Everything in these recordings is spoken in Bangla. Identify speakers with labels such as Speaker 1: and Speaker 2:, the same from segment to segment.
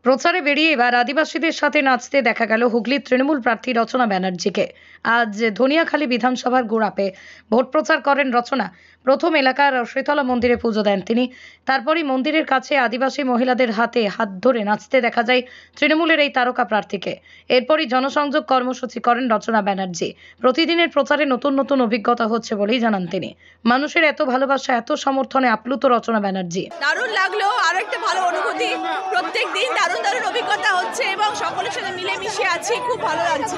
Speaker 1: প্রচারে বেরিয়ে এবার আদিবাসীদের সাথে নাচতে দেখা গেল হুগলির তৃণমূল প্রার্থী রচনা ব্যানার্জিকে। আজ ধনিয়াখালী বিধানসভার গোড়াপে ভোট প্রচার করেন রচনা। প্রথম এলাকার শীতলা মন্দিরে পুজো দেন তিনি। তারপরই মন্দিরের কাছে আদিবাসী মহিলাদের হাতে হাত ধরে নাচতে দেখা যায় তৃণমূলের এই তারকা প্রার্থীকে। এরপরই জনসংযোগ কর্মসূচি করেন রচনা ব্যানার্জি। প্রতিদিনের প্রচারে নতুন নতুন অভিজ্ঞতা হচ্ছে বলেই জানান তিনি। মানুষের এত ভালোবাসা, এত সমর্থনে আপ্লুত রচনা ব্যানার্জি।
Speaker 2: দারুণ লাগলো, আরো একটা ভালো অনুভূতি। প্রত্যেক দিন দারুণ দারুণ অভিজ্ঞতা হচ্ছে এবং সকলের সাথে মিলেমিশে আছি, খুব ভালো লাগছে।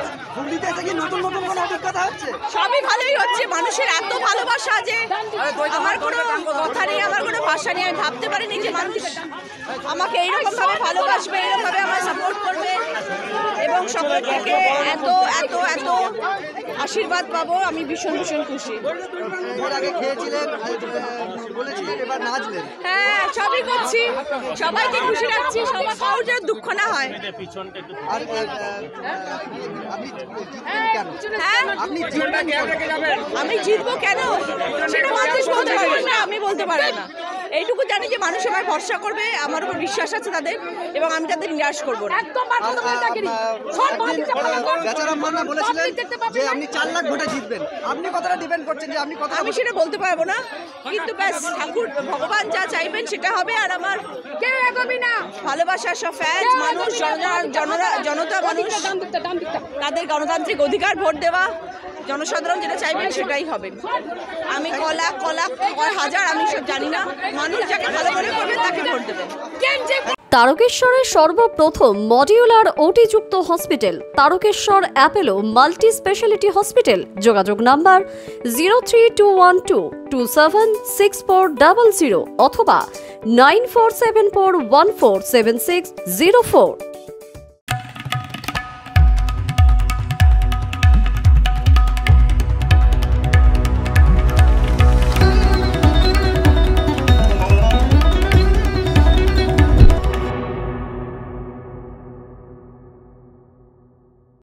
Speaker 2: সবই ভালোই হচ্ছে। মানুষের এত ভালোবাসা যে আমার কোনো কথা নেই, আমার কোনো ভাষা নেই। আমি ভাবতে পারিনি যে মানুষ আমাকে এইরকম ভাবে ভালোবাসবে, এইরকম ভাবে আমার সাপোর্ট করবে এবং সকল থেকে এত এত এত আশীর্বাদ পাবো। আমি ভীষণ ভীষণ খুশি। হ্যাঁ, সবই করছি, সবাইকে খুশি রাখছি, সবার কারোর যেন দুঃখ না হয়। আমি জিতবো কেন সেটা মানুষ বলতে পারবে না, আমি বলতে পারবো না। এইটুকু জানি যে মানুষ আমার ভরসা করবে, আমার উপর বিশ্বাস আছে তাদের এবং আমি তাদের নিরাশ করবো না। আমি সেটা বলতে পারবো না, কিন্তু ব্যাস ঠাকুর ভগবান যা চাইবেন সেটা হবে। আর আমার ভালোবাসা সব ফ্যান্স মানুষ, জনতা মানুষ, তাদের গণতান্ত্রিক অধিকার ভোট দেওয়া, জনসাধারণ যেটা চাইবেন সেটাই হবে। আমি কলাক কয় হাজার আমি সব জানি না, মানুষ যাকে ভালো মনে করবে তাকে ভোট দেবে।
Speaker 3: তারকেশ্বরের সর্বপ্রথম মডিউলার ওটি যুক্ত hospital Tarakeswar Apollo multi speciality hospital. যোগাযোগ নাম্বার 03212276400 অথবা 9474147604।